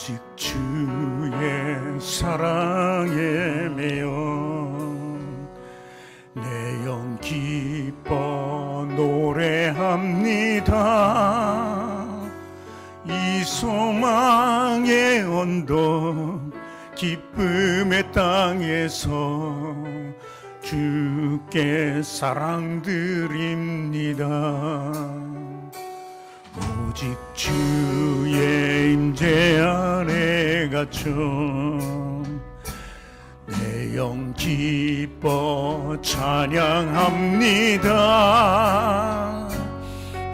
오직 주의 사랑에 매여 내 영 기뻐 노래합니다. 이 소망의 언덕 기쁨의 땅에서 주께 사랑드립니다. 오직 주의 임재 안에 갇혀 내 영 기뻐 찬양합니다.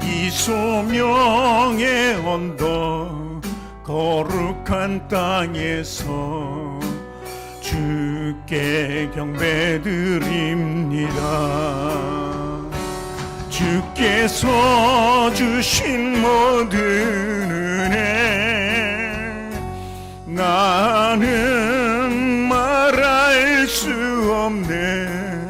이 소명의 언덕 거룩한 땅에서 주께 경배드립니다. 주께서 주신 모든 은혜 나는 말할 수 없네.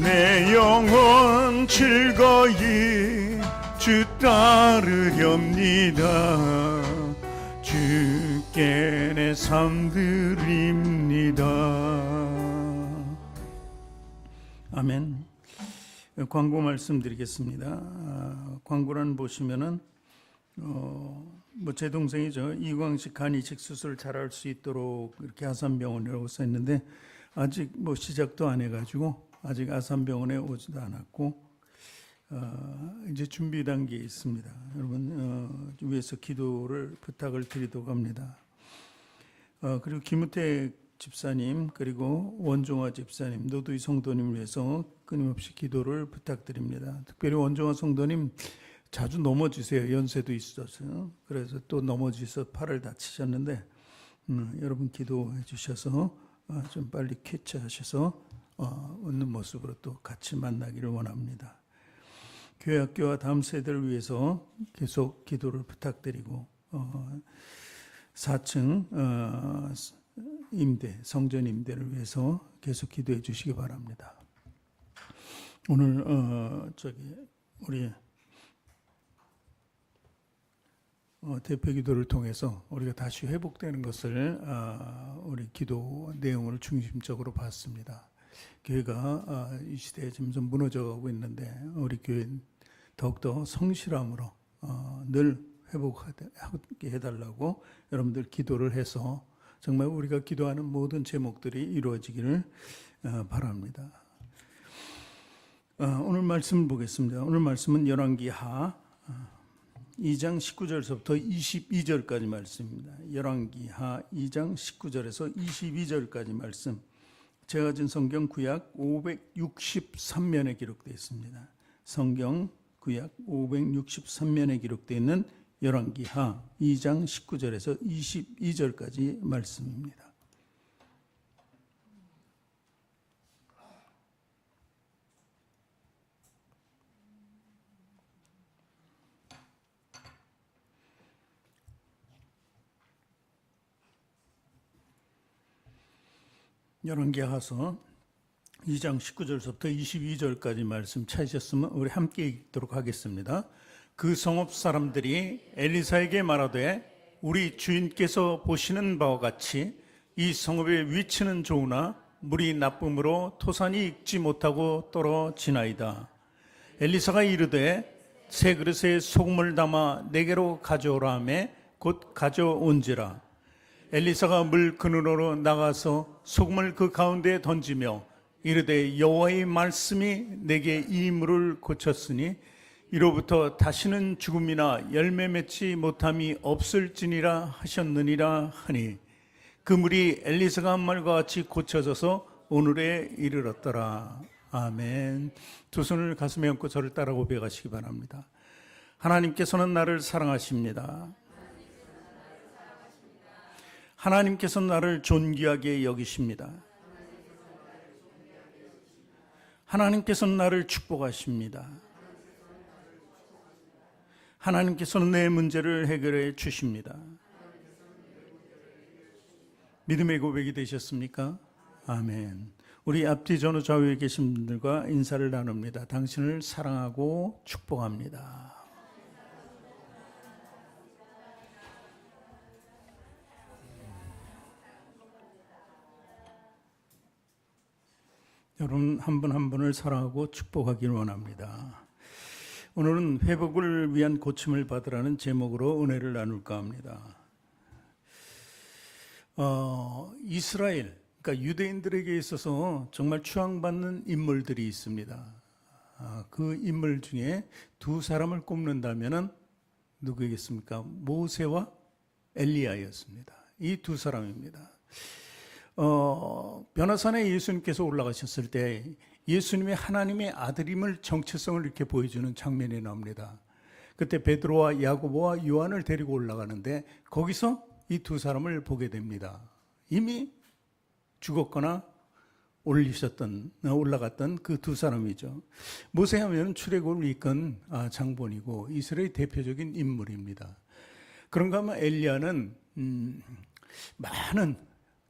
내 영혼 즐거이 주 따르렵니다. 주께 내 삶 드립니다. 아멘. 광고 말씀드리겠습니다. 광고란 보시면은 제 동생이죠. 이광식 간 이식 수술 잘할 수 있도록 이렇게 아산병원이라고 써 있는데 아직 시작도 안 해가지고 아직 아산병원에 오지도 않았고 이제 준비 단계에 있습니다. 여러분 위해서 기도를 부탁을 드리도록 합니다. 그리고 김우택 집사님 그리고 원종화 집사님 노두희 성도님을 위해서 끊임없이 기도를 부탁드립니다. 특별히 원종화 성도님 자주 넘어지세요. 연세도 있어서. 그래서 또 넘어지서 팔을 다치셨는데 여러분 기도해 주셔서 좀 빨리 쾌차하셔서 웃는 모습으로 또 같이 만나기를 원합니다. 교회 학교와 다음 세대를 위해서 계속 기도를 부탁드리고 4층 임대, 성전 임대를 위해서 계속 기도해 주시기 바랍니다. 오늘 우리 대표 기도를 통해서 우리가 다시 회복되는 것을 우리 기도 내용을 중심적으로 봤습니다. 교회가 이 시대에 점점 무너져가고 있는데 우리 교회 더욱더 성실함으로 늘 회복하게 해달라고 여러분들 기도를 해서 정말 우리가 기도하는 모든 제목들이 이루어지기를 바랍니다. 오늘 말씀을 보겠습니다. 오늘 말씀은 열왕기하 2장 19절서부터 22절까지 말씀입니다. 열왕기하 2장 19절에서 22절까지 말씀. 제가 가진 성경 구약 563면에 기록되어 있습니다. 성경 구약 563면에 기록되어 있는 열왕기하 2장 19절에서 22절까지 말씀입니다. 열왕기하서 2장 19절부터 22절까지 말씀 찾으셨으면 우리 함께 읽도록 하겠습니다. 그 성읍 사람들이 엘리사에게 말하되 우리 주인께서 보시는 바와 같이 이 성읍의 위치는 좋으나 물이 나쁨으로 토산이 익지 못하고 떨어지나이다. 엘리사가 이르되 새 그릇에 소금을 담아 내게로 가져오라 하매 곧 가져온지라. 엘리사가 물 그늘으로 나가서 소금을 그 가운데에 던지며 이르되 여호와의 말씀이 내게 이 물을 고쳤으니 이로부터 다시는 죽음이나 열매 맺지 못함이 없을지니라 하셨느니라 하니 그 물이 엘리사가 한 말과 같이 고쳐져서 오늘에 이르렀더라. 아멘. 두 손을 가슴에 얹고 저를 따라 고백하시기 바랍니다. 하나님께서는 나를 사랑하십니다. 하나님께서는 나를 존귀하게 여기십니다. 하나님께서는 나를 축복하십니다. 하나님께서는 내 문제를 해결해 주십니다. 믿음의 고백이 되셨습니까? 아멘. 우리 앞뒤 전후 좌우에 계신 분들과 인사를 나눕니다. 당신을 사랑하고 축복합니다. 여러분 한 분 한 분을 사랑하고 축복하기를 원합니다. 오늘은 회복을 위한 고침을 받으라는 제목으로 은혜를 나눌까 합니다. 이스라엘, 그러니까 유대인들에게 있어서 정말 추앙받는 인물들이 있습니다. 그 인물 중에 두 사람을 꼽는다면은 누구이겠습니까? 모세와 엘리야였습니다. 이 두 사람입니다. 변화산에 예수님께서 올라가셨을 때 예수님의 하나님의 아들임을 정체성을 이렇게 보여주는 장면이 나옵니다. 그때 베드로와 야고보와 요한을 데리고 올라가는데 거기서 이 두 사람을 보게 됩니다. 이미 죽었거나 올라갔던 그 두 사람이죠. 모세하면 출애굽을 이끈 장본이고 이스라엘의 대표적인 인물입니다. 그런가 하면 엘리야는 많은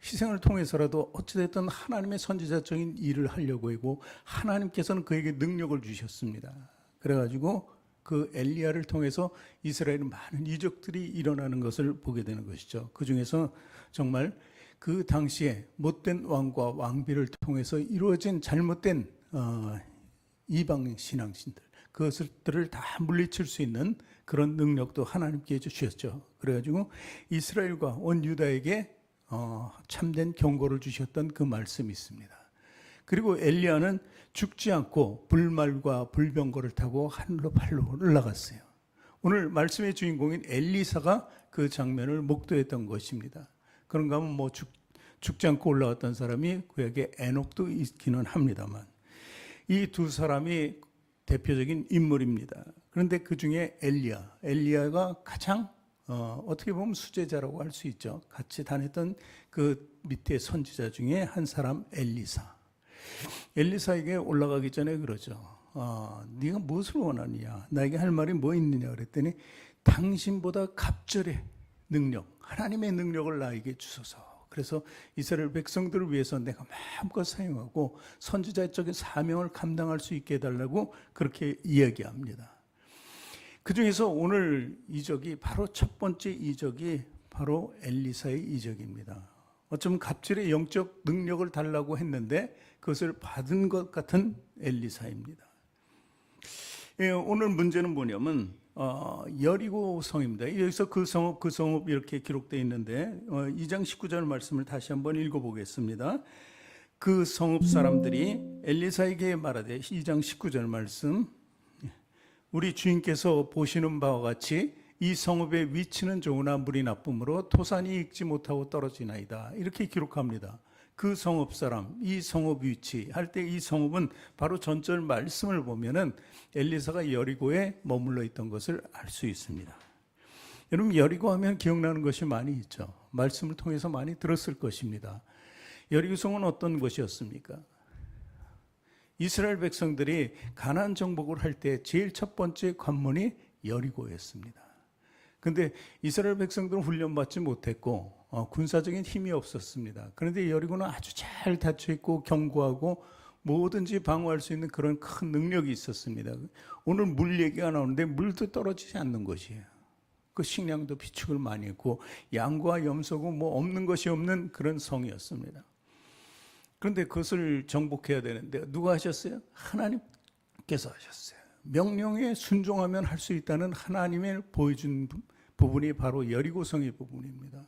희생을 통해서라도 어찌됐든 하나님의 선지자적인 일을 하려고 하고 하나님께서는 그에게 능력을 주셨습니다. 그래가지고 그 엘리야를 통해서 이스라엘은 많은 이적들이 일어나는 것을 보게 되는 것이죠. 그 중에서 정말 그 당시에 못된 왕과 왕비를 통해서 이루어진 잘못된 이방 신앙신들, 그것들을 다 물리칠 수 있는 그런 능력도 하나님께 주셨죠. 그래가지고 이스라엘과 온 유다에게 참된 경고를 주셨던 그 말씀이 있습니다. 그리고 엘리야는 죽지 않고 불말과 불병거를 타고 하늘로 발로 올라갔어요. 오늘 말씀의 주인공인 엘리사가 그 장면을 목도했던 것입니다. 그런가 하면 죽지 않고 올라갔던 사람이 구약에 에녹도 있기는 합니다만 이 두 사람이 대표적인 인물입니다. 그런데 그 중에 엘리야가 가장 어떻게 보면 수제자라고 할 수 있죠. 같이 다녔던 그 밑에 선지자 중에 한 사람 엘리사에게 올라가기 전에 그러죠. 네가 무엇을 원하느냐, 나에게 할 말이 뭐 있느냐 그랬더니 당신보다 갑절의 능력, 하나님의 능력을 나에게 주소서. 그래서 이스라엘 백성들을 위해서 내가 마음껏 사용하고 선지자적인 사명을 감당할 수 있게 해달라고 그렇게 이야기합니다. 그 중에서 오늘 이적이 바로 첫 번째 이적이 바로 엘리사의 이적입니다. 어쩌면 갑질의 영적 능력을 달라고 했는데 그것을 받은 것 같은 엘리사입니다. 오늘 문제는 뭐냐면 여리고 성입니다. 여기서 그 성읍 이렇게 기록되어 있는데 2장 19절 말씀을 다시 한번 읽어보겠습니다. 그 성읍 사람들이 엘리사에게 말하되 2장 19절 말씀 우리 주인께서 보시는 바와 같이 이 성읍의 위치는 좋으나 물이 나쁨으로 토산이 익지 못하고 떨어지나이다. 이렇게 기록합니다. 그 성읍 사람, 이 성읍 위치 할 때 이 성읍은 바로 전절 말씀을 보면은 엘리사가 여리고에 머물러 있던 것을 알 수 있습니다. 여러분 여리고 하면 기억나는 것이 많이 있죠. 말씀을 통해서 많이 들었을 것입니다. 여리고성은 어떤 것이었습니까? 이스라엘 백성들이 가나안 정복을 할 때 제일 첫 번째 관문이 여리고였습니다. 그런데 이스라엘 백성들은 훈련받지 못했고 군사적인 힘이 없었습니다. 그런데 여리고는 아주 잘 닫혀 있고 견고하고 뭐든지 방어할 수 있는 그런 큰 능력이 있었습니다. 오늘 물 얘기가 나오는데 물도 떨어지지 않는 것이에요. 그 식량도 비축을 많이 했고 양과 염소고 뭐 없는 것이 없는 그런 성이었습니다. 그런데 그것을 정복해야 되는데 누가 하셨어요? 하나님께서 하셨어요. 명령에 순종하면 할 수 있다는 하나님의 보여준 부분이 바로 여리고성의 부분입니다.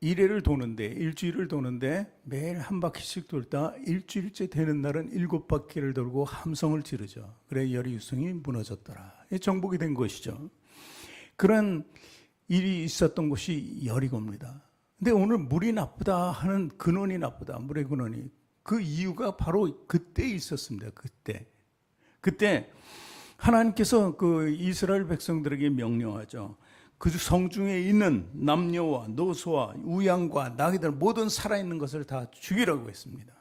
일회를 도는데 일주일을 도는데 매일 한 바퀴씩 돌다 일주일째 되는 날은 7바퀴를 돌고 함성을 지르죠. 그래 여리고성이 무너졌더라. 정복이 된 것이죠. 그런 일이 있었던 곳이 여리고입니다. 근데 오늘 물이 나쁘다 하는 근원이 나쁘다. 물의 근원이. 그 이유가 바로 그때 있었습니다. 그때 하나님께서 그 이스라엘 백성들에게 명령하죠. 그 성 중에 있는 남녀와 노소와 우양과 나귀들 모든 살아있는 것을 다 죽이라고 했습니다.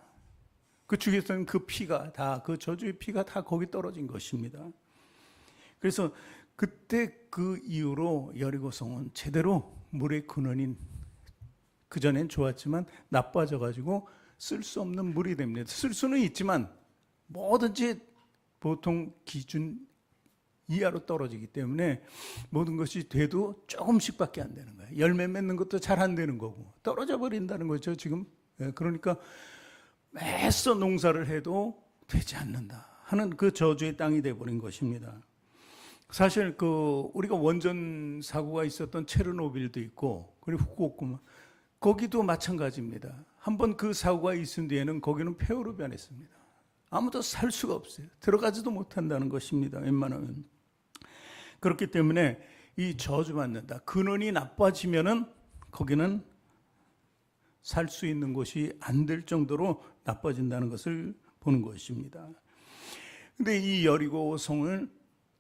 그 죽였던 그 피가 다 그 저주의 피가 다 거기 떨어진 것입니다. 그래서 그때 그 이후로 여리고성은 제대로 물의 근원인 그전엔 좋았지만 나빠져가지고 쓸 수 없는 물이 됩니다. 쓸 수는 있지만 뭐든지 보통 기준 이하로 떨어지기 때문에 모든 것이 돼도 조금씩밖에 안 되는 거예요. 열매 맺는 것도 잘 안 되는 거고 떨어져 버린다는 거죠 지금. 그러니까 애써 농사를 해도 되지 않는다 하는 그 저주의 땅이 되어버린 것입니다. 사실 우리가 원전 사고가 있었던 체르노빌도 있고, 그리고 후쿠오카, 거기도 마찬가지입니다. 한번 그 사고가 있은 뒤에는 거기는 폐허로 변했습니다. 아무도 살 수가 없어요. 들어가지도 못한다는 것입니다. 웬만하면. 그렇기 때문에 이 저주받는다, 근원이 나빠지면은 거기는 살 수 있는 곳이 안 될 정도로 나빠진다는 것을 보는 것입니다. 근데 이 여리고 성을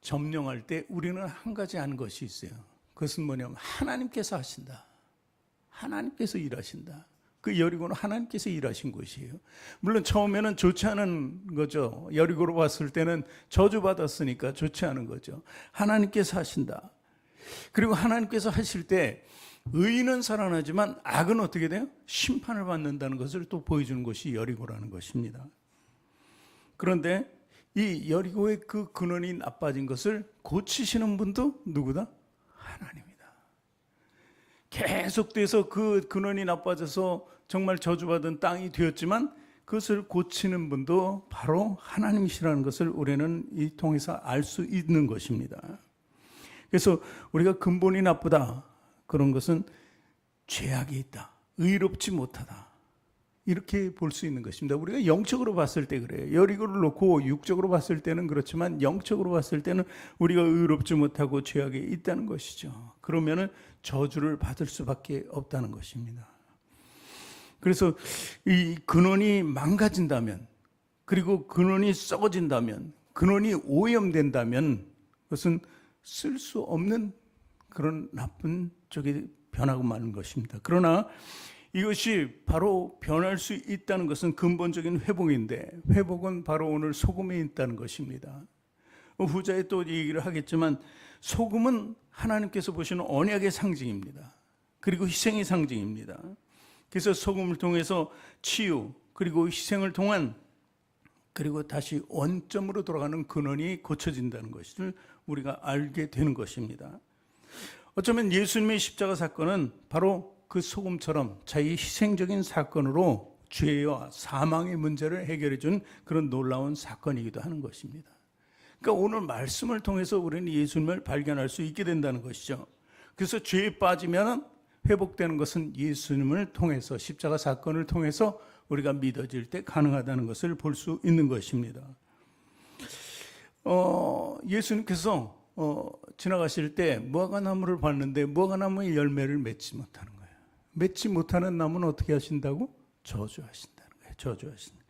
점령할 때 우리는 한 가지 아는 것이 있어요. 그것은 뭐냐면 하나님께서 하신다. 하나님께서 일하신다. 그 여리고는 하나님께서 일하신 곳이에요. 물론 처음에는 좋지 않은 거죠. 여리고로 봤을 때는 저주받았으니까 좋지 않은 거죠. 하나님께서 하신다. 그리고 하나님께서 하실 때 의인은 살아나지만 악은 어떻게 돼요? 심판을 받는다는 것을 또 보여주는 것이 여리고라는 것입니다. 그런데 이 여리고의 그 근원이 나빠진 것을 고치시는 분도 누구다? 하나님이다. 계속돼서 그 근원이 나빠져서 정말 저주받은 땅이 되었지만 그것을 고치는 분도 바로 하나님이시라는 것을 우리는 이 통해서 알 수 있는 것입니다. 그래서 우리가 근본이 나쁘다, 그런 것은 죄악이 있다, 의롭지 못하다, 이렇게 볼 수 있는 것입니다. 우리가 영적으로 봤을 때 그래요. 여리고를 놓고 육적으로 봤을 때는 그렇지만 영적으로 봤을 때는 우리가 의롭지 못하고 죄악이 있다는 것이죠. 그러면은 저주를 받을 수밖에 없다는 것입니다. 그래서 이 근원이 망가진다면, 그리고 근원이 썩어진다면, 근원이 오염된다면 그것은 쓸 수 없는 그런 나쁜 쪽이 변하고 마는 것입니다. 그러나 이것이 바로 변할 수 있다는 것은 근본적인 회복인데, 회복은 바로 오늘 소금에 있다는 것입니다. 후자에 또 얘기를 하겠지만 소금은 하나님께서 보시는 언약의 상징입니다. 그리고 희생의 상징입니다. 그래서 소금을 통해서 치유, 그리고 희생을 통한, 그리고 다시 원점으로 돌아가는 근원이 고쳐진다는 것을 우리가 알게 되는 것입니다. 어쩌면 예수님의 십자가 사건은 바로 그 소금처럼 자기 희생적인 사건으로 죄와 사망의 문제를 해결해 준 그런 놀라운 사건이기도 하는 것입니다. 그러니까 오늘 말씀을 통해서 우리는 예수님을 발견할 수 있게 된다는 것이죠. 그래서 죄에 빠지면 회복되는 것은 예수님을 통해서, 십자가 사건을 통해서 우리가 믿어질 때 가능하다는 것을 볼 수 있는 것입니다. 예수님께서 지나가실 때 무화과나무를 봤는데 무화과나무의 열매를 맺지 못하는 거예요. 맺지 못하는 나무는 어떻게 하신다고? 저주하신다는 거예요. 저주하신다.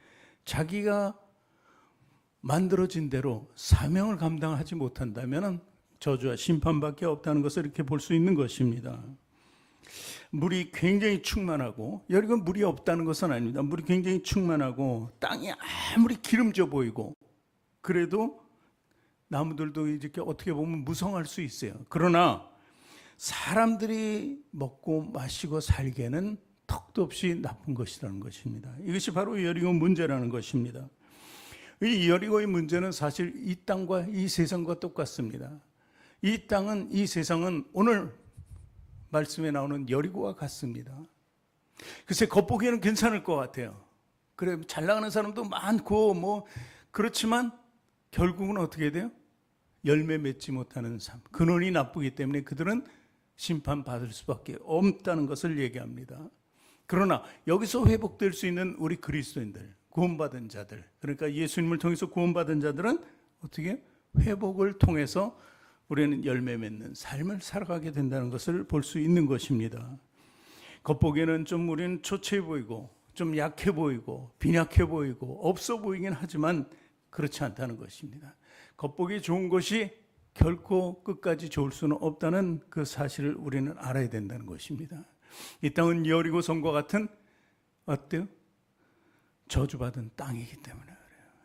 자기가 만들어진 대로 사명을 감당하지 못한다면 저주와 심판밖에 없다는 것을 이렇게 볼 수 있는 것입니다. 물이 굉장히 충만하고, 여기가 물이 없다는 것은 아닙니다. 물이 굉장히 충만하고 땅이 아무리 기름져 보이고 그래도 나무들도 이렇게 어떻게 보면 무성할 수 있어요. 그러나 사람들이 먹고 마시고 살기에는 턱도 없이 나쁜 것이라는 것입니다. 이것이 바로 여리고 문제라는 것입니다. 이 여리고의 문제는 사실 이 땅과 이 세상과 똑같습니다. 이 땅은, 이 세상은 오늘 말씀에 나오는 여리고와 같습니다. 글쎄 겉보기에는 괜찮을 것 같아요. 그래, 잘 나가는 사람도 많고 그렇지만 결국은 어떻게 돼요? 열매 맺지 못하는 삶, 근원이 나쁘기 때문에 그들은 심판받을 수밖에 없다는 것을 얘기합니다. 그러나 여기서 회복될 수 있는 우리 그리스도인들, 구원받은 자들, 그러니까 예수님을 통해서 구원받은 자들은 어떻게 회복을 통해서 우리는 열매 맺는 삶을 살아가게 된다는 것을 볼 수 있는 것입니다. 겉보기에는 좀 우리는 초췌해 보이고 좀 약해 보이고 빈약해 보이고 없어 보이긴 하지만 그렇지 않다는 것입니다. 겉보기 좋은 것이 결코 끝까지 좋을 수는 없다는 그 사실을 우리는 알아야 된다는 것입니다. 이 땅은 여리고 성과 같은 어때요? 저주받은 땅이기 때문에 그래요.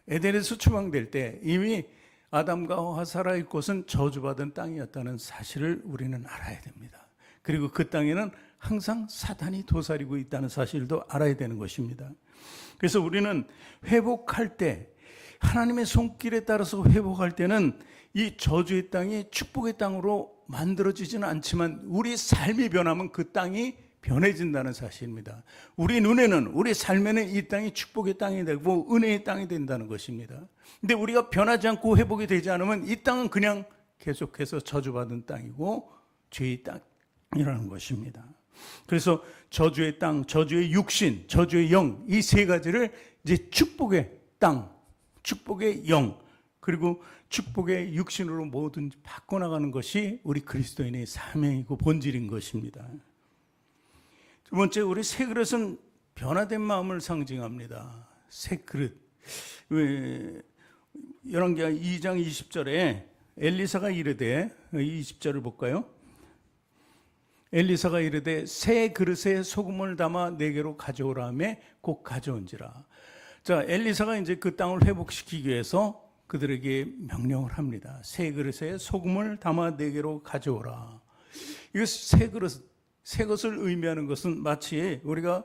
에덴에서 추방될 때 이미 아담과 하와 살아있을 곳은 저주받은 땅이었다는 사실을 우리는 알아야 됩니다. 그리고 그 땅에는 항상 사탄이 도사리고 있다는 사실도 알아야 되는 것입니다. 그래서 우리는 회복할 때, 하나님의 손길에 따라서 회복할 때는 이 저주의 땅이 축복의 땅으로 만들어지지는 않지만 우리 삶이 변하면 그 땅이 변해진다는 사실입니다. 우리 눈에는, 우리 삶에는 이 땅이 축복의 땅이 되고 은혜의 땅이 된다는 것입니다. 근데 우리가 변하지 않고 회복이 되지 않으면 이 땅은 그냥 계속해서 저주받은 땅이고 죄의 땅이라는 것입니다. 그래서 저주의 땅, 저주의 육신, 저주의 영, 이 세 가지를 이제 축복의 땅, 축복의 영, 그리고 축복의 육신으로 뭐든지 바꿔나가는 것이 우리 그리스도인의 사명이고 본질인 것입니다. 두 번째, 우리 새 그릇은 변화된 마음을 상징합니다. 새 그릇. 열왕기하 2장 20절에 엘리사가 이르되, 20절을 볼까요? 엘리사가 이르되 새 그릇에 소금을 담아 내게로 가져오라 하며 곧 가져온지라. 자, 엘리사가 이제 그 땅을 회복시키기 위해서 그들에게 명령을 합니다. 새 그릇에 소금을 담아 내게로 가져오라. 이거 새 그릇, 새 것을 의미하는 것은 마치 우리가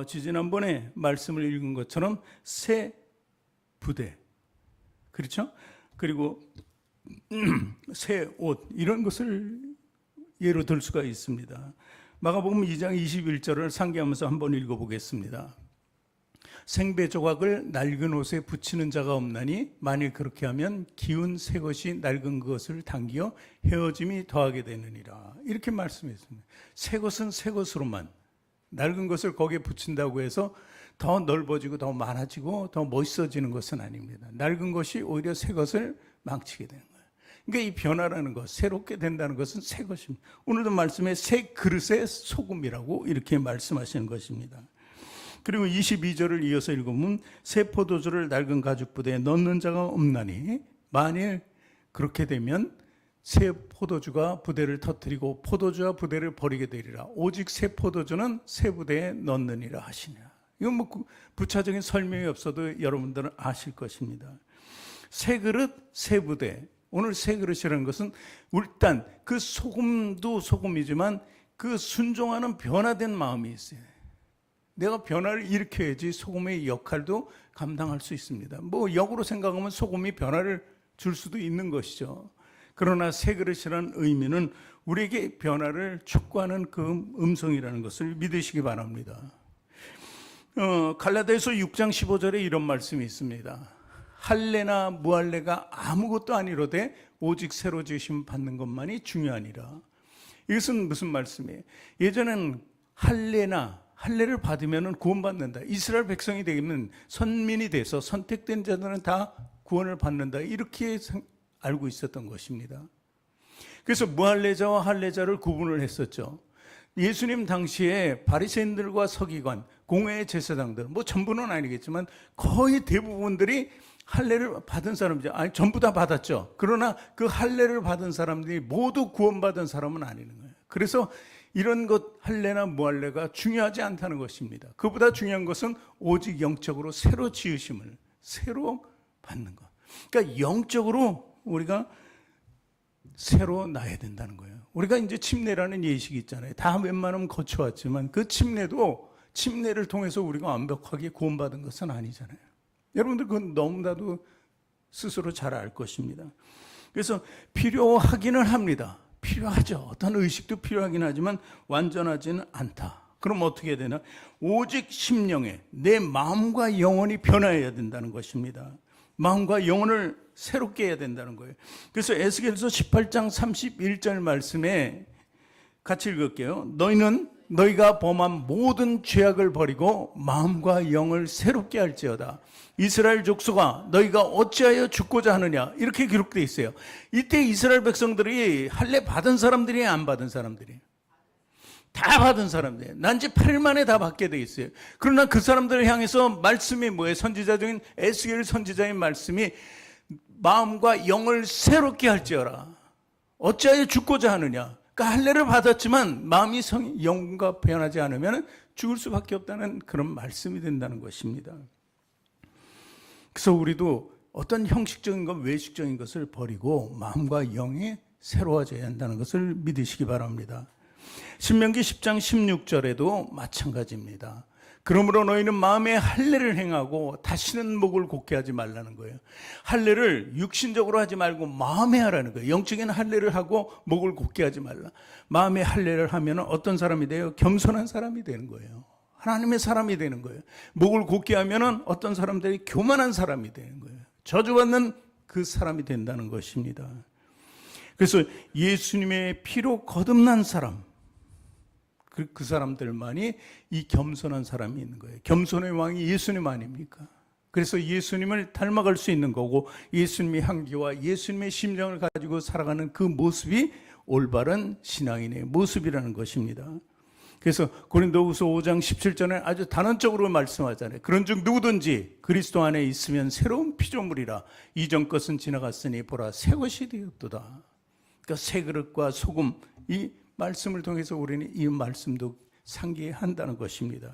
지지난번에 말씀을 읽은 것처럼 새 부대, 그렇죠? 그리고 새 옷, 이런 것을 예로 들 수가 있습니다. 마가복음 2장 21절을 상기하면서 한번 읽어보겠습니다. 생배 조각을 낡은 옷에 붙이는 자가 없나니 만일 그렇게 하면 기운 새 것이 낡은 것을 당기어 헤어짐이 더하게 되느니라. 이렇게 말씀했습니다. 새 것은 새 것으로만, 낡은 것을 거기에 붙인다고 해서 더 넓어지고 더 많아지고 더 멋있어지는 것은 아닙니다. 낡은 것이 오히려 새 것을 망치게 되는 거예요. 그러니까 이 변화라는 것, 새롭게 된다는 것은 새 것입니다. 오늘도 말씀에 새 그릇의 소금이라고 이렇게 말씀하시는 것입니다. 그리고 22절을 이어서 읽으면 새 포도주를 낡은 가죽 부대에 넣는 자가 없나니 만일 그렇게 되면 새 포도주가 부대를 터뜨리고 포도주와 부대를 버리게 되리라. 오직 새 포도주는 새 부대에 넣느니라 하시냐. 이건 뭐 부차적인 설명이 없어도 여러분들은 아실 것입니다. 새 그릇, 새 부대. 오늘 새 그릇이라는 것은 일단 그 소금도 소금이지만 그 순종하는 변화된 마음이 있어요. 내가 변화를 일으켜야지 소금의 역할도 감당할 수 있습니다. 뭐 역으로 생각하면 소금이 변화를 줄 수도 있는 것이죠. 그러나 새 그릇이라는 의미는 우리에게 변화를 촉구하는 그 음성이라는 것을 믿으시기 바랍니다. 갈라디아서 6장 15절에 이런 말씀이 있습니다. 할례나 무할례가 아무것도 아니로되 오직 새로 지으심 받는 것만이 중요하니라. 이것은 무슨 말씀이에요? 예전엔 할례를 받으면 구원받는다. 이스라엘 백성이 되면 선민이 돼서 선택된 자들은 다 구원을 받는다. 이렇게 알고 있었던 것입니다. 그래서 무할례자와 할례자를 구분을 했었죠. 예수님 당시에 바리새인들과 서기관, 공회 제사장들, 뭐 전부는 아니겠지만 거의 대부분들이 할례를 받은 사람이죠. 아니, 전부 다 받았죠. 그러나 그 할례를 받은 사람들이 모두 구원받은 사람은 아니는 거예요. 그래서 이런 것 할례나 무할례가 중요하지 않다는 것입니다. 그보다 중요한 것은 오직 영적으로 새로 지으심을 새로 받는 것. 그러니까 영적으로 우리가 새로 나야 된다는 거예요. 우리가 이제 침례라는 예식이 있잖아요. 다 웬만하면 거쳐왔지만 그 침례를 통해서 우리가 완벽하게 구원받은 것은 아니잖아요. 여러분들 그건 너무나도 스스로 잘 알 것입니다. 그래서 필요하기는 합니다. 필요하죠. 어떤 의식도 필요하긴 하지만 완전하지는 않다. 그럼 어떻게 해야 되나? 오직 심령에 내 마음과 영혼이 변화해야 된다는 것입니다. 마음과 영혼을 새롭게 해야 된다는 거예요. 그래서 에스겔서 18장 31절 말씀에 같이 읽을게요. 너희는 너희가 범한 모든 죄악을 버리고 마음과 영을 새롭게 할지어다. 이스라엘 족속아 너희가 어찌하여 죽고자 하느냐. 이렇게 기록되어 있어요. 이때 이스라엘 백성들이 할례 받은 사람들이 안 받은 사람들이 다 받은 사람들. 난지 8일 만에 다 받게 돼 있어요. 그러나 그 사람들을 향해서 말씀이 뭐예요? 선지자 중인 에스겔 선지자의 말씀이 마음과 영을 새롭게 할지어라. 어찌하여 죽고자 하느냐. 그러니까 할례를 받았지만 마음이 영과 변하지 않으면 죽을 수밖에 없다는 그런 말씀이 된다는 것입니다. 그래서 우리도 어떤 형식적인 것, 외식적인 것을 버리고 마음과 영이 새로워져야 한다는 것을 믿으시기 바랍니다. 신명기 10장 16절에도 마찬가지입니다. 그러므로 너희는 마음에 할례를 행하고 다시는 목을 곧게 하지 말라는 거예요. 할례를 육신적으로 하지 말고 마음에 하라는 거예요. 영적인 할례를 하고 목을 곧게 하지 말라. 마음에 할례를 하면 어떤 사람이 돼요? 겸손한 사람이 되는 거예요. 하나님의 사람이 되는 거예요. 목을 곧게 하면 어떤 사람들이 교만한 사람이 되는 거예요. 저주받는 그 사람이 된다는 것입니다. 그래서 예수님의 피로 거듭난 사람, 그 사람들만이 이 겸손한 사람이 있는 거예요. 겸손의 왕이 예수님 아닙니까? 그래서 예수님을 닮아갈 수 있는 거고, 예수님의 향기와 예수님의 심정을 가지고 살아가는 그 모습이 올바른 신앙인의 모습이라는 것입니다. 그래서 고린도후서 5장 17절에 아주 단언적으로 말씀하잖아요. 그런즉 누구든지 그리스도 안에 있으면 새로운 피조물이라. 이전 것은 지나갔으니 보라 새 것이 되었도다. 그러니까 새 그릇과 소금, 이 말씀을 통해서 우리는 이 말씀도 상기한다는 것입니다.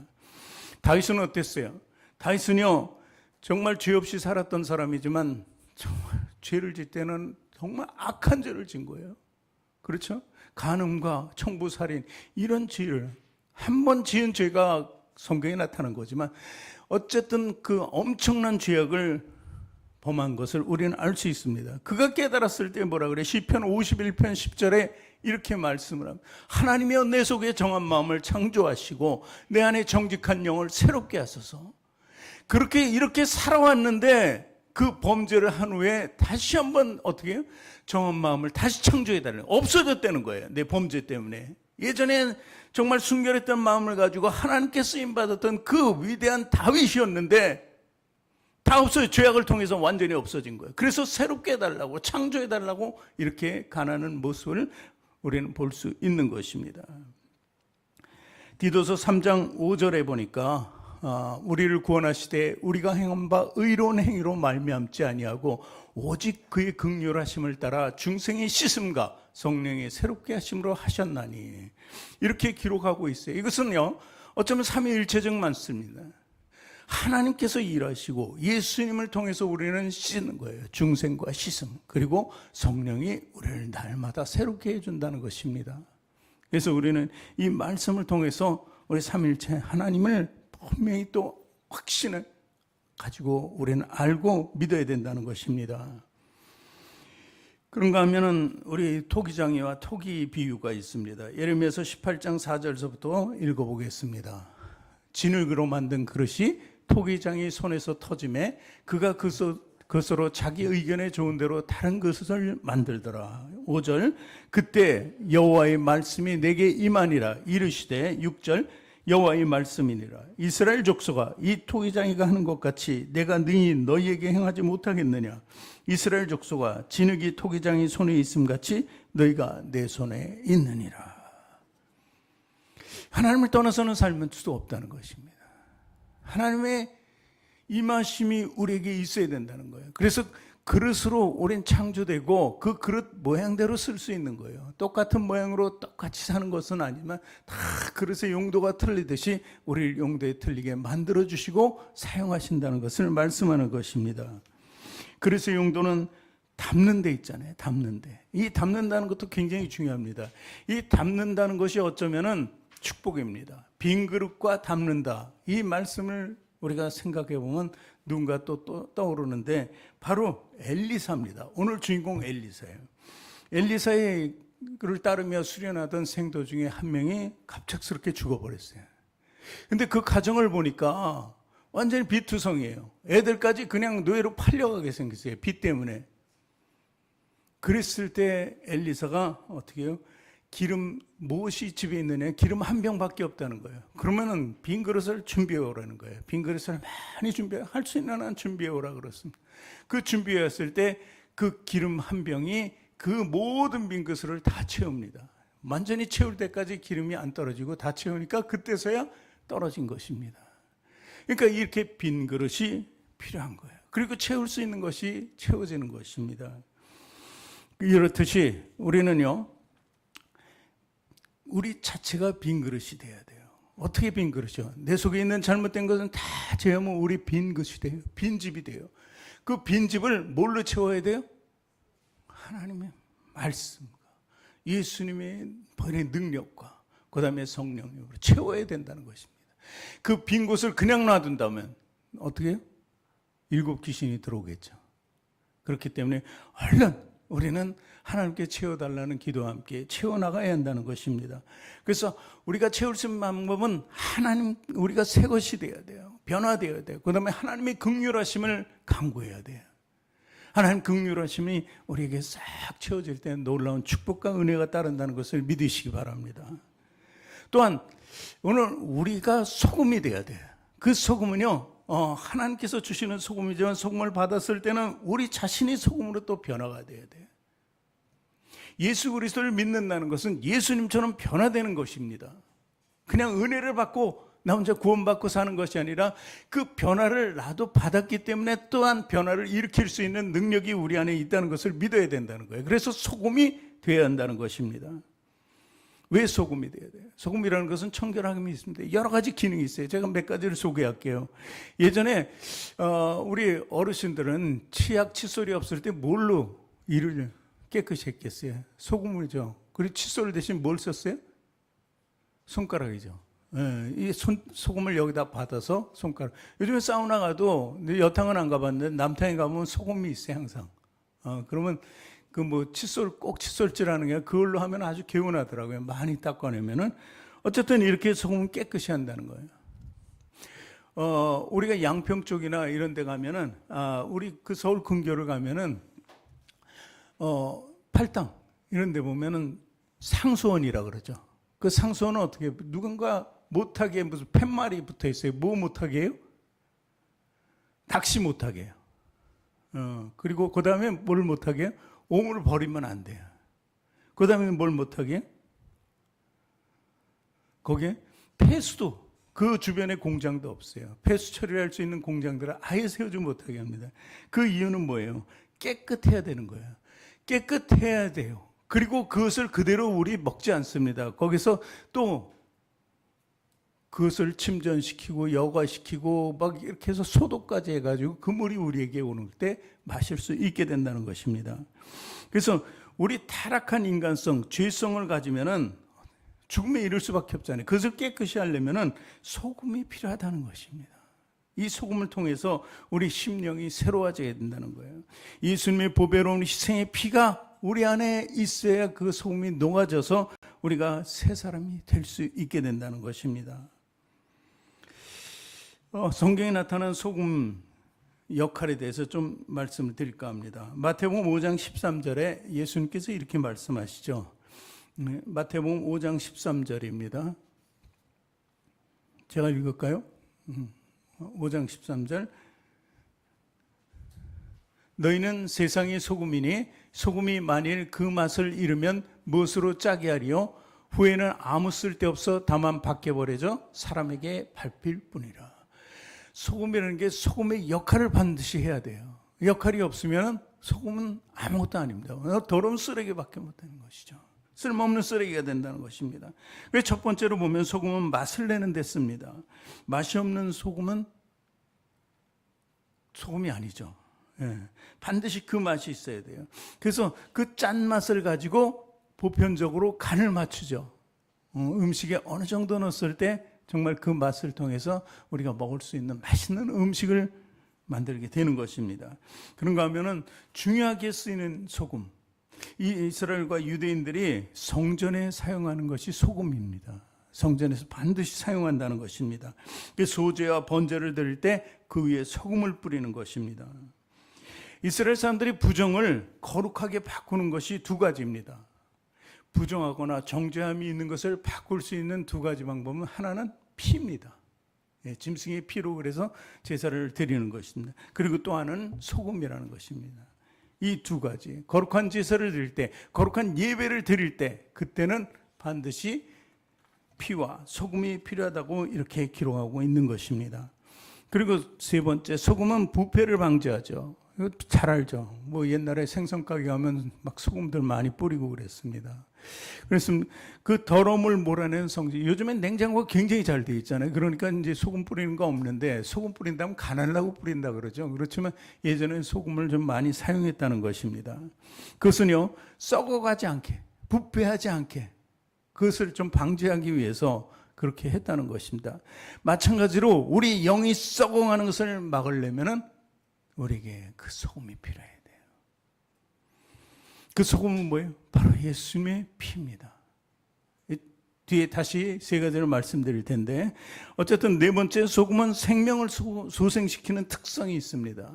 다윗은 어땠어요? 다윗은요, 정말 죄 없이 살았던 사람이지만 정말 죄를 질 때는 정말 악한 죄를 진 거예요. 그렇죠? 간음과 청부살인, 이런 죄를 한 번 지은 죄가 성경에 나타난 거지만 어쨌든 그 엄청난 죄악을 범한 것을 우리는 알 수 있습니다. 그가 깨달았을 때 뭐라 그래? 시편 51편 10절에 이렇게 말씀을 합니다. 하나님이여 내 속에 정한 마음을 창조하시고 내 안에 정직한 영을 새롭게 하소서. 그렇게 이렇게 살아왔는데 그 범죄를 한 후에 다시 한번 어떻게 해요? 정한 마음을 다시 창조해달라는, 없어졌다는 거예요. 내 범죄 때문에. 예전에 정말 순결했던 마음을 가지고 하나님께 쓰임받았던 그 위대한 다윗이었는데 다 없어요. 죄악을 통해서 완전히 없어진 거예요. 그래서 새롭게 해달라고, 창조해달라고 이렇게 가난한 모습을 우리는 볼 수 있는 것입니다. 디도서 3장 5절에 보니까 우리를 구원하시되 우리가 행한 바 의로운 행위로 말미암지 아니하고 오직 그의 긍휼하심을 따라 중생의 씻음과 성령의 새롭게 하심으로 하셨나니, 이렇게 기록하고 있어요. 이것은요, 어쩌면 삼위일체적 말씀입니다. 하나님께서 일하시고 예수님을 통해서 우리는 씻는 거예요. 중생과 씻음, 그리고 성령이 우리를 날마다 새롭게 해준다는 것입니다. 그래서 우리는 이 말씀을 통해서 우리 삼위일체 하나님을 분명히 또 확신을 가지고 우리는 알고 믿어야 된다는 것입니다. 그런가 하면은 우리 토기장이와 토기 비유가 있습니다. 예레미야서 18장 4절서부터 읽어보겠습니다. 진흙으로 만든 그릇이 토기장이 손에서 터짐에 그가 그것으로 자기 의견에 좋은 대로 다른 그릇을 만들더라. 5절 그때 여호와의 말씀이 내게 임하니라. 이르시되 6절 여호와의 말씀이니라. 이스라엘 족속아, 이 토기장이가 하는 것 같이 내가 능히 너희에게 행하지 못하겠느냐. 이스라엘 족속아, 진흙이 토기장이 손에 있음 같이 너희가 내 손에 있느니라. 하나님을 떠나서는 삶은 수도 없다는 것입니다. 하나님의 임하심이 우리에게 있어야 된다는 거예요. 그래서 그릇으로 우린 창조되고 그 그릇 모양대로 쓸 수 있는 거예요. 똑같은 모양으로 똑같이 사는 것은 아니지만 다 그릇의 용도가 틀리듯이 우리를 용도에 틀리게 만들어주시고 사용하신다는 것을 말씀하는 것입니다. 그릇의 용도는 담는 데 있잖아요. 담는 데. 이 담는다는 것도 굉장히 중요합니다. 이 담는다는 것이 어쩌면은 축복입니다. 빈 그릇과 담는다. 이 말씀을 우리가 생각해 보면 누군가 또 떠오르는데 바로 엘리사입니다. 오늘 주인공 엘리사예요. 엘리사의 그를 따르며 수련하던 생도 중에 한 명이 갑작스럽게 죽어버렸어요. 근데 그 가정을 보니까 완전히 빚투성이에요. 애들까지 그냥 노예로 팔려가게 생겼어요. 빚 때문에. 그랬을 때 엘리사가 어떻게 해요? 기름, 무엇이 집에 있느냐? 기름 한 병밖에 없다는 거예요. 그러면은 빈 그릇을 준비해 오라는 거예요. 빈 그릇을 많이 할 수 있는 한 준비해 오라 그렇습니다. 그 준비해 왔을 때 그 기름 한 병이 그 모든 빈 그릇을 다 채웁니다. 완전히 채울 때까지 기름이 안 떨어지고 다 채우니까 그때서야 떨어진 것입니다. 그러니까 이렇게 빈 그릇이 필요한 거예요. 그리고 채울 수 있는 것이 채워지는 것입니다. 이렇듯이 우리는요, 우리 자체가 빈 그릇이 돼야 돼요. 어떻게 빈 그릇이요? 내 속에 있는 잘못된 것은 다 제하면 우리 빈 그릇이 돼요. 빈 집이 돼요. 그 빈 집을 뭘로 채워야 돼요? 하나님의 말씀과 예수님의 번의 능력과 그 다음에 성령으로 채워야 된다는 것입니다. 그 빈 곳을 그냥 놔둔다면 어떻게 해요? 7 귀신이 들어오겠죠. 그렇기 때문에 얼른 우리는 하나님께 채워달라는 기도와 함께 채워나가야 한다는 것입니다. 그래서 우리가 채울 수 있는 방법은 하나님, 우리가 새 것이 되어야 돼요. 변화되어야 돼요. 그 다음에 하나님의 긍휼하심을 간구해야 돼요. 하나님 긍휼하심이 우리에게 싹 채워질 때 놀라운 축복과 은혜가 따른다는 것을 믿으시기 바랍니다. 또한 오늘 우리가 소금이 되어야 돼요. 그 소금은요, 하나님께서 주시는 소금이지만 소금을 받았을 때는 우리 자신이 소금으로 또 변화가 돼야 돼요. 예수 그리스도를 믿는다는 것은 예수님처럼 변화되는 것입니다. 그냥 은혜를 받고 나 혼자 구원받고 사는 것이 아니라 그 변화를 나도 받았기 때문에 또한 변화를 일으킬 수 있는 능력이 우리 안에 있다는 것을 믿어야 된다는 거예요. 그래서 소금이 되어야 한다는 것입니다. 왜 소금이 돼야 돼요? 소금이라는 것은 청결함이 있습니다. 여러 가지 기능이 있어요. 제가 몇 가지를 소개할게요. 예전에 우리 어르신들은 치약, 칫솔이 없을 때 뭘로 이를 깨끗이 했겠어요? 소금이죠. 그리고 칫솔 대신 뭘 썼어요? 손가락이죠. 이 소금을 여기다 받아서 손가락. 요즘에 사우나 가도, 여탕은 안 가봤는데 남탕에 가면 소금이 있어요, 항상. 그러면 그 뭐 칫솔, 꼭 칫솔질하는 게 그걸로 하면 아주 개운하더라고요. 많이 닦아내면은. 어쨌든 이렇게 소금은 깨끗이 한다는 거예요. 우리가 양평 쪽이나 이런 데 가면은, 우리 그 서울 근교를 가면은, 팔당 이런 데 보면은 상수원이라 그러죠. 그 상수원은 어떻게 해요? 누군가 못하게 무슨 팻말이 붙어 있어요. 뭐 못하게 해요? 낚시 못하게 해요. 그리고 그 다음에 뭘 못하게 해요? 오물을 버리면 안 돼요. 그 다음에 뭘 못하게 해요? 거기에 폐수도, 그 주변에 공장도 없어요. 폐수 처리를 할 수 있는 공장들을 아예 세우지 못하게 합니다. 그 이유는 뭐예요? 깨끗해야 되는 거예요. 깨끗해야 돼요. 그리고 그것을 그대로 우리 먹지 않습니다. 거기서 또 그것을 침전시키고 여과시키고 막 이렇게 해서 소독까지 해가지고 그 물이 우리에게 오는 때 마실 수 있게 된다는 것입니다. 그래서 우리 타락한 인간성, 죄성을 가지면은 죽음에 이를 수밖에 없잖아요. 그것을 깨끗이 하려면은 소금이 필요하다는 것입니다. 이 소금을 통해서 우리 심령이 새로워져야 된다는 거예요. 예수님의 보배로운 희생의 피가 우리 안에 있어야 그 소금이 녹아져서 우리가 새 사람이 될 수 있게 된다는 것입니다. 성경에 나타난 소금 역할에 대해서 좀 말씀을 드릴까 합니다. 마태복음 5장 13절에 예수님께서 이렇게 말씀하시죠. 마태복음 5장 13절입니다. 제가 읽을까요? 5장 13절. 너희는 세상의 소금이니 소금이 만일 그 맛을 잃으면 무엇으로 짜게 하리요? 후에는 아무 쓸데없어 다만 밖에 버려져 사람에게 밟힐 뿐이라. 소금이라는 게 소금의 역할을 반드시 해야 돼요. 역할이 없으면 소금은 아무것도 아닙니다. 더러운 쓰레기밖에 못하는 것이죠. 쓸모없는 쓰레기가 된다는 것입니다. 그래서 첫 번째로 보면 소금은 맛을 내는 데 씁니다. 맛이 없는 소금은 소금이 아니죠. 반드시 그 맛이 있어야 돼요. 그래서 그 짠맛을 가지고 보편적으로 간을 맞추죠. 음식에 어느 정도 넣었을 때 정말 그 맛을 통해서 우리가 먹을 수 있는 맛있는 음식을 만들게 되는 것입니다. 그런가 하면은 중요하게 쓰이는 소금. 이 이스라엘과 유대인들이 성전에 사용하는 것이 소금입니다. 성전에서 반드시 사용한다는 것입니다. 소제와 번제를 드릴 때 그 위에 소금을 뿌리는 것입니다. 이스라엘 사람들이 부정을 거룩하게 바꾸는 것이 두 가지입니다. 부정하거나 정죄함이 있는 것을 바꿀 수 있는 두 가지 방법은 하나는 피입니다. 짐승의 피로 그래서 제사를 드리는 것입니다. 그리고 또 하나는 소금이라는 것입니다. 이 두 가지, 거룩한 제사를 드릴 때, 거룩한 예배를 드릴 때 그때는 반드시 피와 소금이 필요하다고 이렇게 기록하고 있는 것입니다. 그리고 세 번째, 소금은 부패를 방지하죠. 이거 잘 알죠. 뭐 옛날에 생선가게 가면 막 소금들 많이 뿌리고 그랬습니다. 그래서 그 더러움을 몰아내는 성질. 요즘엔 냉장고가 굉장히 잘 돼 있잖아요. 그러니까 이제 소금 뿌리는 거 없는데 소금 뿌린다면 간하려고 뿌린다 그러죠. 그렇지만 예전에는 소금을 좀 많이 사용했다는 것입니다. 그것은요, 썩어가지 않게, 부패하지 않게 그것을 좀 방지하기 위해서 그렇게 했다는 것입니다. 마찬가지로 우리 영이 썩어가는 것을 막으려면은 우리에게 그 소금이 필요해야 돼요. 그 소금은 뭐예요? 바로 예수님의 피입니다. 뒤에 다시 세 가지를 말씀드릴 텐데, 어쨌든 네 번째, 소금은 생명을 소생시키는 특성이 있습니다.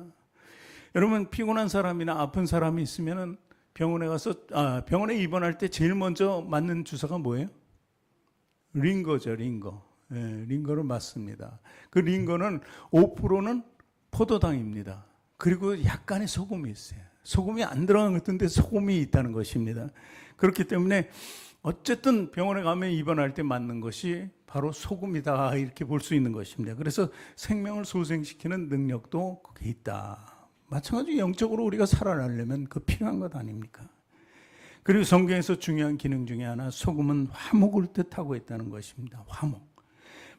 여러분, 피곤한 사람이나 아픈 사람이 있으면은 병원에 입원할 때 제일 먼저 맞는 주사가 뭐예요? 링거죠, 링거. 예, 링거를 맞습니다. 그 링거는 5%는 포도당입니다. 그리고 약간의 소금이 있어요. 소금이 안 들어간 것 같은데 소금이 있다는 것입니다. 그렇기 때문에 어쨌든 병원에 가면 입원할 때 맞는 것이 바로 소금이다, 이렇게 볼 수 있는 것입니다. 그래서 생명을 소생시키는 능력도 그게 있다. 마찬가지로 영적으로 우리가 살아나려면 그 필요한 것 아닙니까? 그리고 성경에서 중요한 기능 중에 하나, 소금은 화목을 뜻하고 있다는 것입니다. 화목.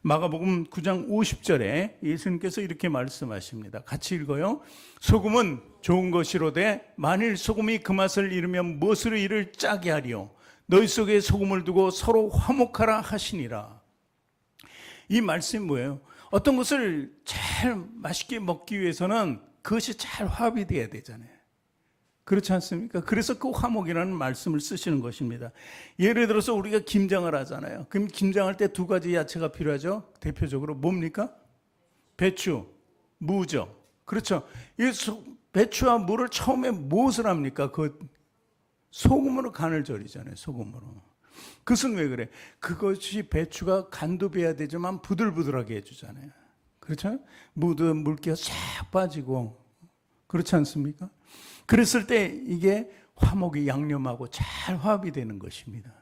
마가복음 9장 50절에 예수님께서 이렇게 말씀하십니다. 같이 읽어요. 소금은 좋은 것이로되 만일 소금이 그 맛을 잃으면 무엇으로 이를 짜게 하리요? 너희 속에 소금을 두고 서로 화목하라 하시니라. 이 말씀이 뭐예요? 어떤 것을 잘 맛있게 먹기 위해서는 그것이 잘 화합이 돼야 되잖아요. 그렇지 않습니까? 그래서 그 화목이라는 말씀을 쓰시는 것입니다. 예를 들어서 우리가 김장을 하잖아요. 그럼 김장할 때 두 가지 야채가 필요하죠. 대표적으로 뭡니까? 배추, 무죠. 그렇죠. 이 배추와 무를 처음에 무엇을 합니까? 그 소금으로 간을 절이잖아요. 소금으로. 그것은 왜 그래? 그것이 배추가 간도 배야 되지만 부들부들하게 해주잖아요. 그렇죠? 무도 물기가 싹 빠지고, 그렇지 않습니까? 그랬을 때 이게 화목이 양념하고 잘 화합이 되는 것입니다.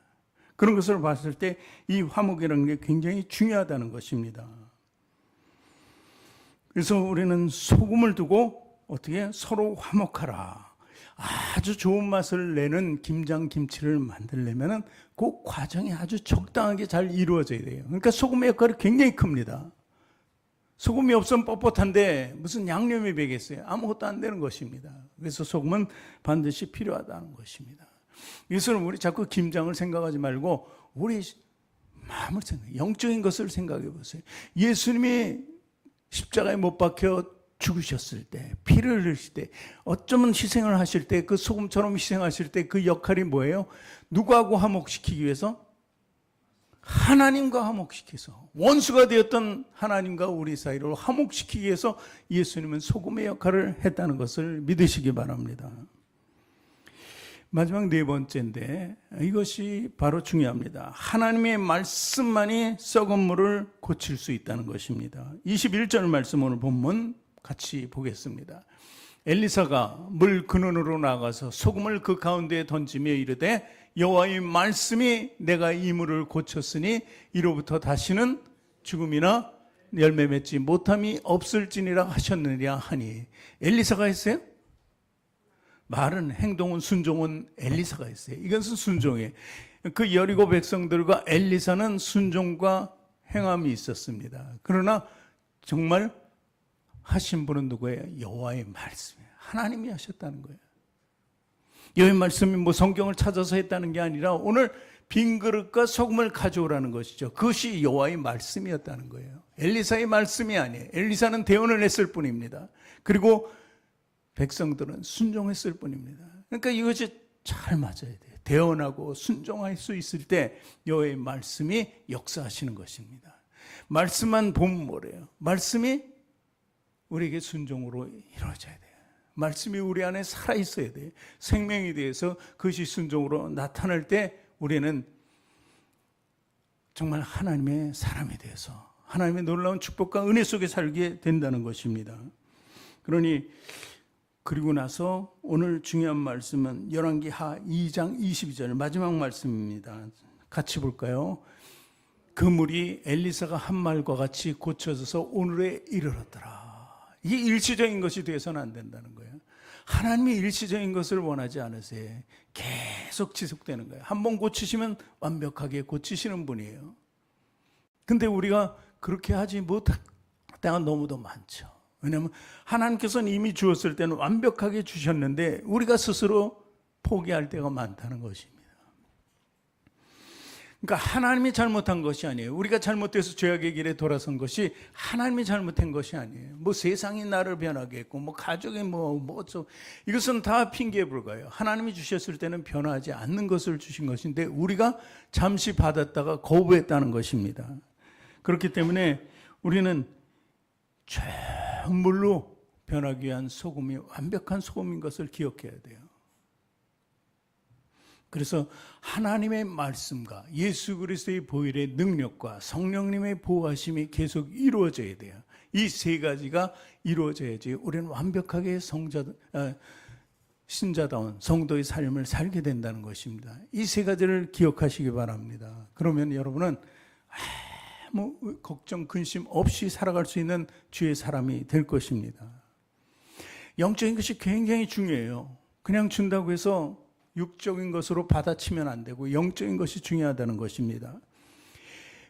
그런 것을 봤을 때 이 화목이라는 게 굉장히 중요하다는 것입니다. 그래서 우리는 소금을 두고 어떻게 서로 화목하라. 아주 좋은 맛을 내는 김장 김치를 만들려면 그 과정이 아주 적당하게 잘 이루어져야 돼요. 그러니까 소금의 역할이 굉장히 큽니다. 소금이 없으면 뻣뻣한데 무슨 양념이 배겠어요? 아무것도 안 되는 것입니다. 그래서 소금은 반드시 필요하다는 것입니다. 이것은 우리 자꾸 김장을 생각하지 말고 우리 마음을 생각해요. 영적인 것을 생각해 보세요. 예수님이 십자가에 못 박혀 죽으셨을 때, 피를 흘리실 때, 어쩌면 희생을 하실 때, 그 소금처럼 희생하실 때 그 역할이 뭐예요? 누구하고 화목시키기 위해서? 하나님과 화목시켜서, 원수가 되었던 하나님과 우리 사이를 화목시키기 위해서 예수님은 소금의 역할을 했다는 것을 믿으시기 바랍니다. 마지막 네 번째인데 이것이 바로 중요합니다. 하나님의 말씀만이 썩은 물을 고칠 수 있다는 것입니다. 21절 말씀 오늘 본문 같이 보겠습니다. 엘리사가 물 근원으로 나가서 소금을 그 가운데에 던지며 이르되 여호와의 말씀이 내가 이 물을 고쳤으니 이로부터 다시는 죽음이나 열매 맺지 못함이 없을지니라 하셨느니라 하니, 엘리사가 했어요? 말은, 행동은, 순종은 엘리사가 했어요. 이것은 순종이에요. 그 여리고 백성들과 엘리사는 순종과 행함이 있었습니다. 그러나 정말 하신 분은 누구예요? 여호와의 말씀이에요. 하나님이 하셨다는 거예요. 여호와의 말씀이 뭐 성경을 찾아서 했다는 게 아니라 오늘 빈 그릇과 소금을 가져오라는 것이죠. 그것이 여호와의 말씀이었다는 거예요. 엘리사의 말씀이 아니에요. 엘리사는 대언을 했을 뿐입니다. 그리고 백성들은 순종했을 뿐입니다. 그러니까 이것이 잘 맞아야 돼요. 대언하고 순종할 수 있을 때 여호와의 말씀이 역사하시는 것입니다. 말씀만 보면 뭐래요? 말씀이 우리에게 순종으로 이루어져야 돼요. 말씀이 우리 안에 살아있어야 돼요. 생명이 되어서 그것이 순종으로 나타날 때 우리는 정말 하나님의 사람이 되어서 하나님의 놀라운 축복과 은혜 속에 살게 된다는 것입니다. 그러니 그리고 나서 오늘 중요한 말씀은 열왕기하 2장 22절 마지막 말씀입니다. 같이 볼까요? 그 물이 엘리사가 한 말과 같이 고쳐져서 오늘에 이르렀더라. 이게 일시적인 것이 되어서는 안 된다는 거예요. 하나님이 일시적인 것을 원하지 않으세요. 계속 지속되는 거예요. 한번 고치시면 완벽하게 고치시는 분이에요. 근데 우리가 그렇게 하지 못할 때가 너무도 많죠. 왜냐하면 하나님께서는 이미 주었을 때는 완벽하게 주셨는데 우리가 스스로 포기할 때가 많다는 것입니다. 그러니까 하나님이 잘못한 것이 아니에요. 우리가 잘못돼서 죄악의 길에 돌아선 것이 하나님이 잘못한 것이 아니에요. 뭐 세상이 나를 변하게 했고 뭐 가족이 이것은 다 핑계에 불과해요. 하나님이 주셨을 때는 변하지 않는 것을 주신 것인데 우리가 잠시 받았다가 거부했다는 것입니다. 그렇기 때문에 우리는 전물로 변하기 위한 소금이 완벽한 소금인 것을 기억해야 돼요. 그래서 하나님의 말씀과 예수 그리스도의 보혈의 능력과 성령님의 보호하심이 계속 이루어져야 돼요. 이 세 가지가 이루어져야지 우리는 완벽하게 신자다운 성도의 삶을 살게 된다는 것입니다. 이 세 가지를 기억하시기 바랍니다. 그러면 여러분은 아무 걱정 근심 없이 살아갈 수 있는 주의 사람이 될 것입니다. 영적인 것이 굉장히 중요해요. 그냥 준다고 해서 육적인 것으로 받아치면 안 되고 영적인 것이 중요하다는 것입니다.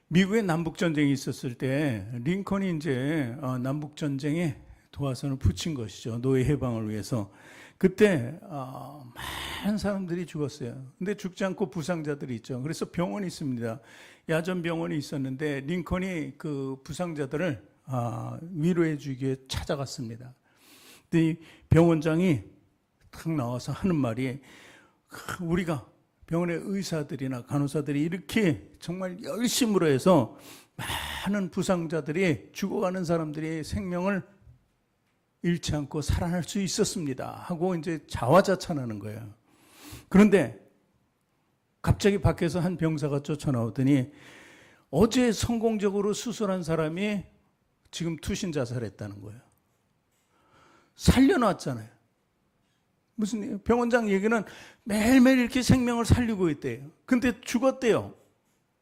미국의 남북전쟁이 있었을 때 링컨이 이제 남북전쟁에 도화선을 붙인 것이죠. 노예 해방을 위해서. 그때 많은 사람들이 죽었어요. 근데 죽지 않고 부상자들이 있죠. 그래서 병원이 있습니다. 야전 병원이 있었는데 링컨이 그 부상자들을 위로해 주기 위해 찾아갔습니다. 근데 이 병원장이 탁 나와서 하는 말이 우리가 병원의 의사들이나 간호사들이 이렇게 정말 열심으로 해서 많은 부상자들이 죽어가는 사람들이 생명을 잃지 않고 살아날 수 있었습니다 하고 이제 자화자찬하는 거예요. 그런데 갑자기 밖에서 한 병사가 쫓아나오더니 어제 성공적으로 수술한 사람이 지금 투신 자살했다는 거예요. 살려놨잖아요. 무슨 병원장 얘기는 매일매일 이렇게 생명을 살리고 있대요. 근데 죽었대요.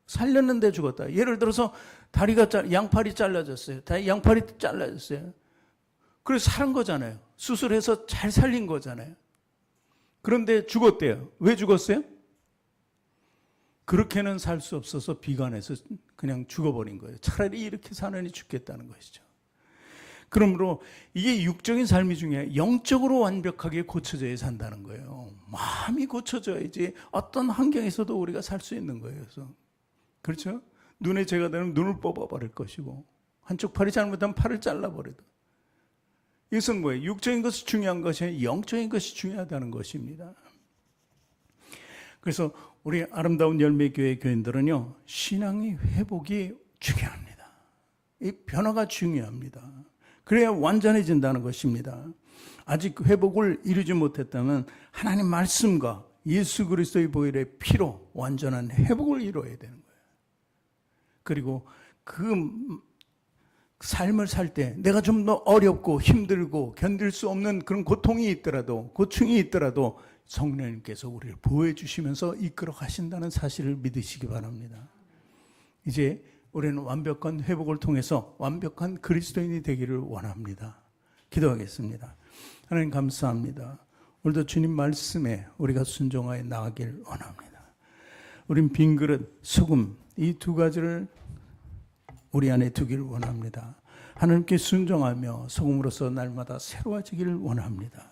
살렸는데 죽었다. 예를 들어서 다리가 양팔이 잘라졌어요. 양팔이 잘라졌어요. 그래서 살은 거잖아요. 수술해서 잘 살린 거잖아요. 그런데 죽었대요. 왜 죽었어요? 그렇게는 살 수 없어서 비관해서 그냥 죽어버린 거예요. 차라리 이렇게 사느니 죽겠다는 것이죠. 그러므로 이게 육적인 삶이 중요해요. 영적으로 완벽하게 고쳐져야 산다는 거예요. 마음이 고쳐져야지 어떤 환경에서도 우리가 살 수 있는 거예요. 그래서 그렇죠? 눈에 죄가 되면 눈을 뽑아버릴 것이고 한쪽 팔이 잘못하면 팔을 잘라버려도 이것은 뭐예요? 육적인 것이 중요한 것이 아니라 영적인 것이 중요하다는 것입니다. 그래서 우리 아름다운 열매교회 교인들은요, 신앙의 회복이 중요합니다. 이 변화가 중요합니다. 그래야 완전해진다는 것입니다. 아직 회복을 이루지 못했다면 하나님 말씀과 예수 그리스도의 보혈의 피로 완전한 회복을 이루어야 되는 거예요. 그리고 그 삶을 살 때 내가 좀 더 어렵고 힘들고 견딜 수 없는 그런 고통이 있더라도, 고충이 있더라도 성령님께서 우리를 보호해 주시면서 이끌어 가신다는 사실을 믿으시기 바랍니다. 이제 우리는 완벽한 회복을 통해서 완벽한 그리스도인이 되기를 원합니다. 기도하겠습니다. 하나님 감사합니다. 오늘도 주님 말씀에 우리가 순종하여 나가길 원합니다. 우린 빈 그릇, 소금 이 두 가지를 우리 안에 두기를 원합니다. 하나님께 순종하며 소금으로서 날마다 새로워지기를 원합니다.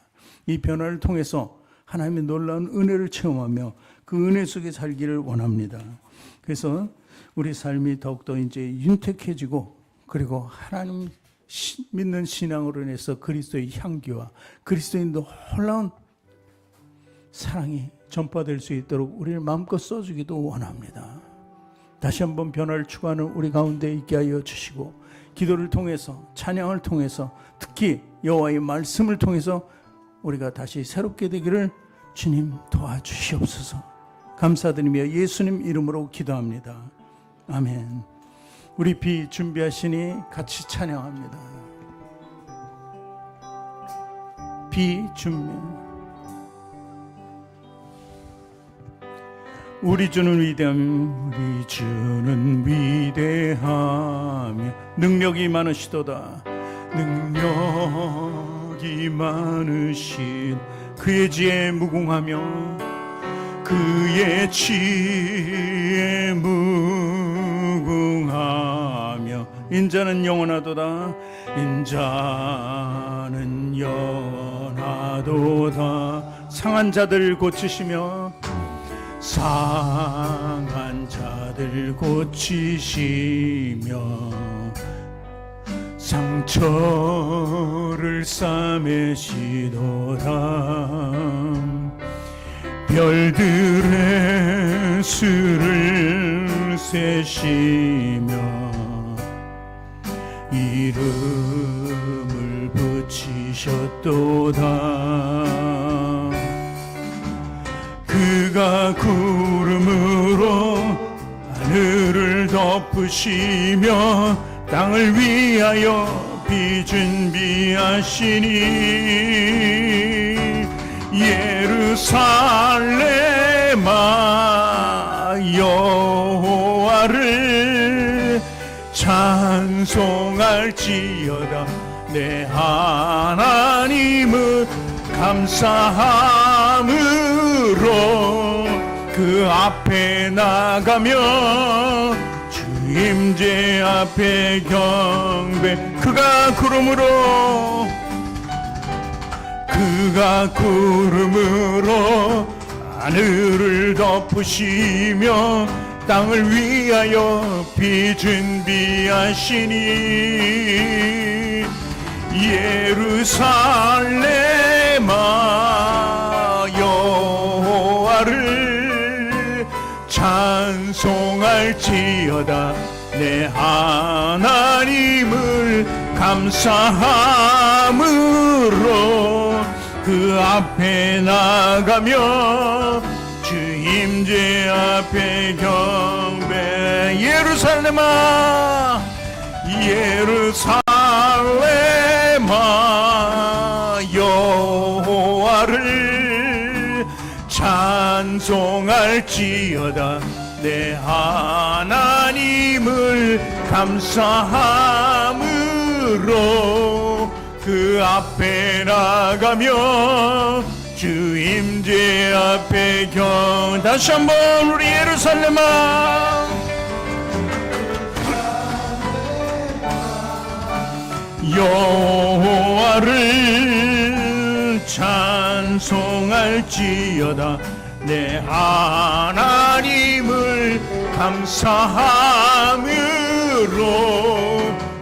이 변화를 통해서 하나님의 놀라운 은혜를 체험하며 그 은혜 속에 살기를 원합니다. 그래서 우리 삶이 더욱더 이제 윤택해지고 그리고 하나님 믿는 신앙으로 인해서 그리스도의 향기와 그리스도의 놀라운 사랑이 전파될 수 있도록 우리를 마음껏 써주기도 원합니다. 다시 한번 변화를 추구하는 우리 가운데 있게 하여 주시고 기도를 통해서 찬양을 통해서 특히 여호와의 말씀을 통해서 우리가 다시 새롭게 되기를 주님 도와주시옵소서. 감사드리며 예수님 이름으로 기도합니다. 아멘. 우리 비 준비하시니 같이 찬양합니다. 비 준비. 우리 주는 위대하며 우리 주는 위대하며 능력이 많으시도다. 능력이 많으신 그의 지혜에 무궁하며 그의 지혜에 무궁하며 인자는 영원하도다. 인자는 영원하도다. 상한 자들 고치시며 상한 자들 병자들 고치시며 상처를 싸매시도다. 별들의 수를 세시며 이름을 붙이셨도다. 그가 구름으로 하늘을 덮으시며 땅을 위하여 비 준비하시니 예루살렘아 여호와를 찬송할지어다. 내 하나님은 감사함으로 그 앞에 나가며 주 임재 앞에 경배. 그가 구름으로 하늘을 덮으시며 땅을 위하여 비 준비하시니 예루살렘아 여호와를 찬송할지어다. 내 하나님을 감사함으로 그 앞에 나가며 주 임재 앞에 경배. 예루살렘아 예루살렘아 여호와를 찬송할지어다. 내 하나님을 감사함으로 그 앞에 나가며 주 임재 앞에 다시 한번 우리 예루살렘아 여호와를 찬송할지어다. 내 하나님을 감사함으로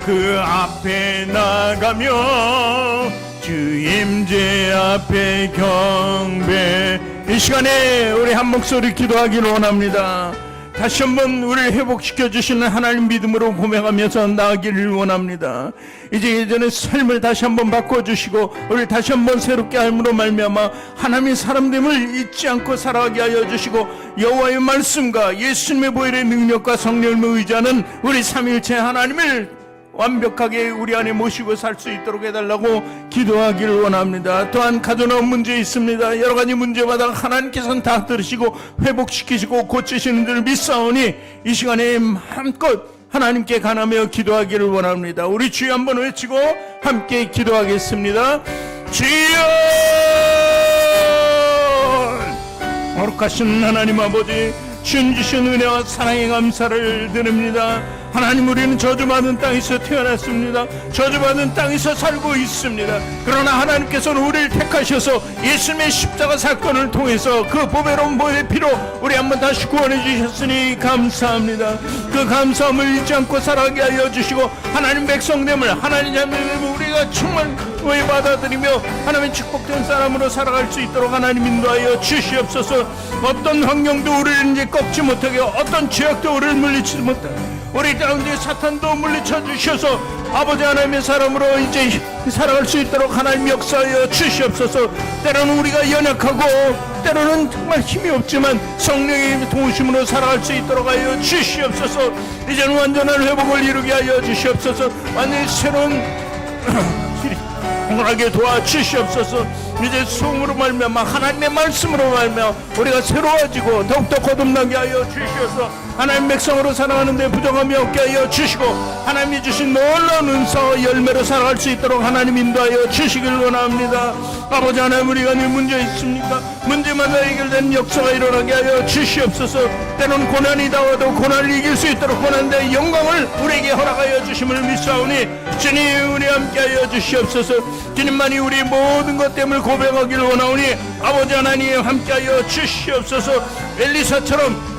그 앞에 나가며 주 임재 앞에 경배. 이 시간에 우리 한 목소리 기도하기를 원합니다. 다시 한번 우리를 회복시켜 주시는 하나님 믿음으로 고백하면서 나아가기를 원합니다. 이제 예전의 삶을 다시 한번 바꿔주시고 우리를 다시 한번 새롭게 함으로 말미암아 하나님의 사람됨을 잊지 않고 살아가게 하여 주시고 여호와의 말씀과 예수님의 보혈의 능력과 성령을 의지하는 우리 삼위일체 하나님을 완벽하게 우리 안에 모시고 살 수 있도록 해달라고 기도하기를 원합니다. 또한 가져놓은 문제 있습니다. 여러 가지 문제마다 하나님께서는 다 들으시고 회복시키시고 고치시는 줄 믿사오니 이 시간에 마음껏 하나님께 간하며 기도하기를 원합니다. 우리 주여 한번 외치고 함께 기도하겠습니다. 주여! 거룩하신 하나님 아버지, 주님 주신 은혜와 사랑의 감사를 드립니다. 하나님, 우리는 저주받은 땅에서 태어났습니다. 저주받은 땅에서 살고 있습니다. 그러나 하나님께서는 우리를 택하셔서 예수님의 십자가 사건을 통해서 그 보배로운 보혈의 피로 우리 한번 다시 구원해 주셨으니 감사합니다. 그 감사함을 잊지 않고 살아가게 하여 주시고 하나님 백성됨을 하나님 자녀됨을 우리가 정말 받아들이며 하나님의 축복된 사람으로 살아갈 수 있도록 하나님 인도하여 주시옵소서. 어떤 환경도 우리를 이제 꺾지 못하게, 어떤 죄악도 우리를 물리치지 못하게, 우리 가운데 사탄도 물리쳐 주셔서 아버지 하나님의 사람으로 이제 살아갈 수 있도록 하나님 역사하여 주시옵소서. 때로는 우리가 연약하고 때로는 정말 힘이 없지만 성령의 도우심으로 살아갈 수 있도록 하여 주시옵소서. 이제는 완전한 회복을 이루게 하여 주시옵소서. 완전히 새로운 공헌하게 도와주시옵소서. 이제 수음으로 말미암아 하나님의 말씀으로 말미암아 우리가 새로워지고 더욱더 거듭나게 하여 주시옵소서. 하나님 백성으로 살아가는 데 부정함이 없게 하여 주시고 하나님이 주신 놀라운 은사와 열매로 살아갈 수 있도록 하나님 인도하여 주시길 원합니다. 아버지 하나님, 우리가 늘 문제 있습니까? 문제마다 해결된 역사가 일어나게 하여 주시옵소서. 때론 고난이 나와도 고난을 이길 수 있도록 고난의 영광을 우리에게 허락하여 주심을 믿사오니 주님 우리 함께하여 주시옵소서. 주님만이 우리 모든 것됨을 고백하기를 원하오니 아버지 하나님 함께하여 주시옵소서. 엘리사처럼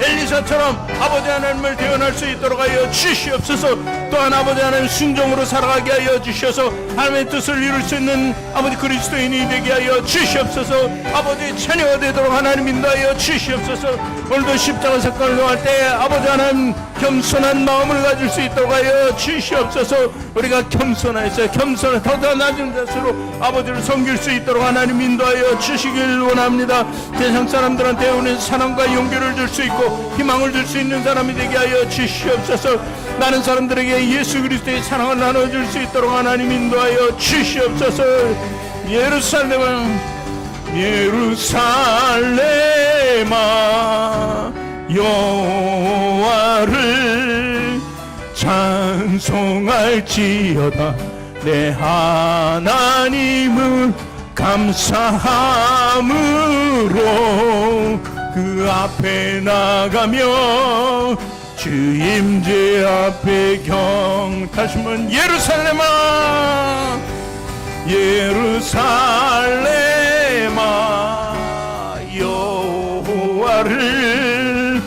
아버지 하나님을 대언할 수 있도록 하여 주시옵소서. 또한 아버지 하나님 순종으로 살아가게 하여 주셔서 하나님의 뜻을 이룰 수 있는 아버지 그리스도인이 되게 하여 주시옵소서. 아버지 자녀가 되도록 하나님 인도하여 주시옵소서. 오늘도 십자가 사건을 행할 때 아버지 하나님 겸손한 마음을 가질 수 있도록 하여 주시옵소서. 우리가 겸손해서 더 낮은 자세로 아버지를 섬길 수 있도록 하나님 인도하여 주시길 원합니다. 세상 사람들한테 오는 사랑과 용기를 줄 수 있고 희망을 줄 수 있는 사람이 되게 하여 주시옵소서. 많은 사람들에게 예수 그리스도의 사랑을 나눠줄 수 있도록 하나님 인도하여 주시옵소서. 예루살렘아 여호와를 찬송할지어다. 내 하나님을 감사함으로 그 앞에 나가며 주 임재 앞에 다시 한번 예루살렘아 여호와를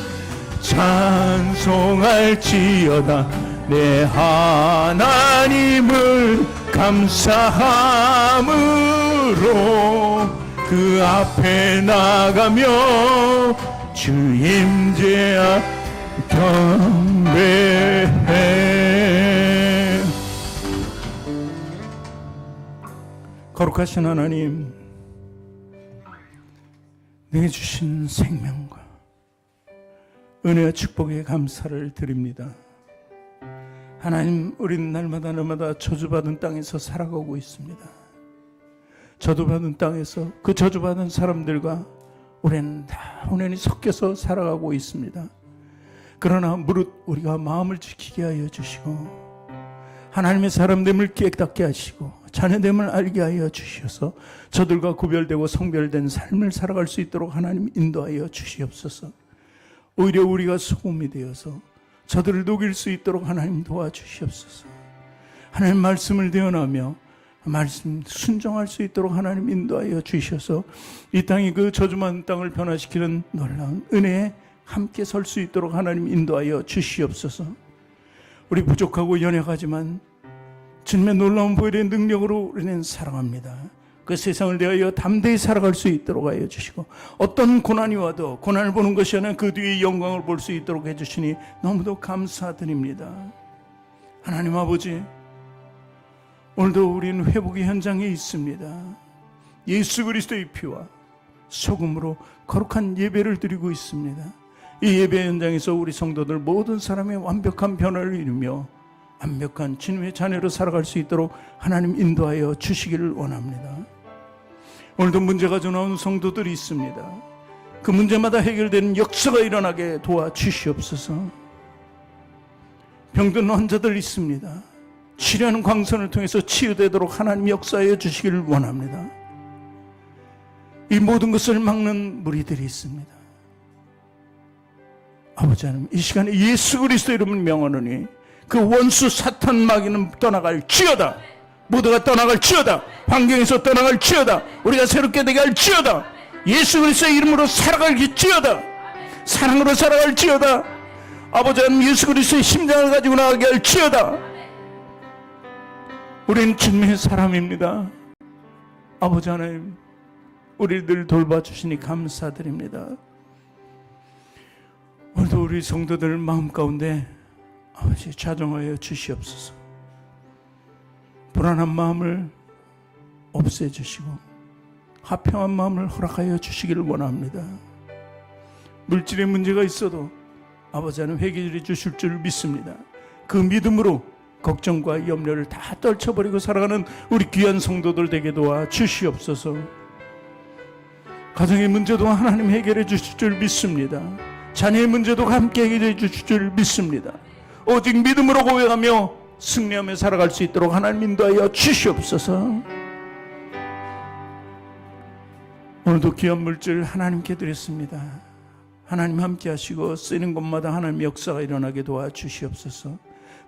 찬송할지어다. 내 하나님을 감사함으로 그 앞에 나가며 주 임재 앞 경배해. 거룩하신 하나님, 내게 주신 생명과 은혜와 축복에 감사를 드립니다. 하나님, 우리는 날마다 저주받은 땅에서 살아가고 있습니다. 저주받은 땅에서 그 저주받은 사람들과 우리는 다 혼연히 섞여서 살아가고 있습니다. 그러나 무릇 우리가 마음을 지키게 하여 주시고 하나님의 사람됨을 깨닫게 하시고 자녀됨을 알게 하여 주셔서 저들과 구별되고 성별된 삶을 살아갈 수 있도록 하나님 인도하여 주시옵소서. 오히려 우리가 소금이 되어서 저들을 녹일 수 있도록 하나님 도와주시옵소서. 하나님 말씀을 대언하며 말씀 순종할 수 있도록 하나님 인도하여 주셔서 이 땅이 그 저주만 땅을 변화시키는 놀라운 은혜에 함께 설 수 있도록 하나님 인도하여 주시옵소서. 우리 부족하고 연약하지만 주님의 놀라운 보혈의 능력으로 우리는 살아갑니다. 그 세상을 대하여 담대히 살아갈 수 있도록 하여 주시고 어떤 고난이 와도 고난을 보는 것이 아니라 그 뒤에 영광을 볼 수 있도록 해주시니 너무도 감사드립니다. 하나님 아버지, 오늘도 우리는 회복의 현장에 있습니다. 예수 그리스도의 피와 소금으로 거룩한 예배를 드리고 있습니다. 이 예배 현장에서 우리 성도들 모든 사람의 완벽한 변화를 이루며 완벽한 주님의 자녀로 살아갈 수 있도록 하나님 인도하여 주시기를 원합니다. 오늘도 문제가 나오는 성도들이 있습니다. 그 문제마다 해결되는 역사가 일어나게 도와주시옵소서. 병든 환자들 있습니다. 치료하는 광선을 통해서 치유되도록 하나님 역사하여 주시기를 원합니다. 이 모든 것을 막는 무리들이 있습니다. 아버지 하나님, 이 시간에 예수 그리스도 이름을 명하노니 그 원수 사탄 마귀는 떠나갈지어다. 모두가 떠나갈지어다. 환경에서 떠나갈지어다. 우리가 새롭게 되게 할지어다. 예수 그리스도의 이름으로 살아갈지어다. 사랑으로 살아갈지어다. 아버지 하나님, 예수 그리스도의 심장을 가지고 나가게 할지어다. 우리는 주님의 사람입니다. 아버지 하나님, 우리를 돌봐주시니 감사드립니다. 오늘도 우리 성도들 마음 가운데 아버지 자정하여 주시옵소서. 불안한 마음을 없애주시고 화평한 마음을 허락하여 주시기를 원합니다. 물질의 문제가 있어도 아버지 하나님 회개해 주실 줄 믿습니다. 그 믿음으로 걱정과 염려를 다 떨쳐버리고 살아가는 우리 귀한 성도들 되게 도와 주시옵소서. 가정의 문제도 하나님 해결해 주실 줄 믿습니다. 자녀의 문제도 함께 해결해 주실 줄 믿습니다. 오직 믿음으로 고백하며 승리하며 살아갈 수 있도록 하나님 인도하여 주시옵소서. 오늘도 귀한 물질 하나님께 드렸습니다. 하나님 함께 하시고 쓰이는 곳마다 하나님 역사가 일어나게 도와주시옵소서.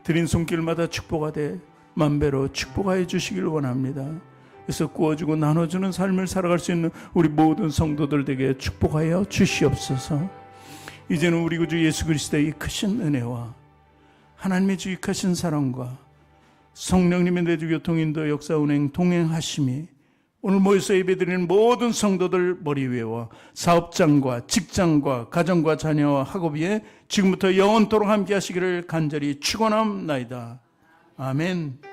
드린 손길마다 축복하되 만배로 축복하여 주시길 원합니다. 그래서 구워주고 나눠주는 삶을 살아갈 수 있는 우리 모든 성도들 에게 축복하여 주시옵소서. 이제는 우리 구주 예수 그리스도의 크신 은혜와 하나님의 주익하신 사랑과 성령님의 내주 교통인도 역사 운행 동행하심이 오늘 모여서 예배드리는 모든 성도들 머리 위에와 사업장과 직장과 가정과 자녀와 학업 위에 지금부터 영원토록 함께 하시기를 간절히 축원합니다. 아멘.